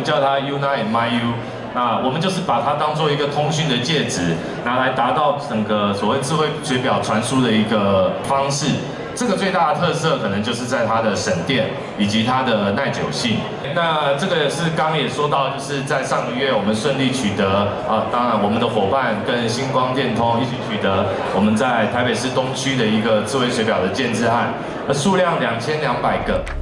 叫它 Xinyi and Neihu。那我们就是把它当做一个通讯的介质，拿来达到整个所谓智慧水表传输的一个方式。这个最大的特色可能就是在它的省电以及它的耐久性。那这个是刚刚也说到，就是在上个月我们顺利取得当然我们的伙伴跟星光电通一起取得我们在台北市东区的一个智慧水表的建制案，数量2200个。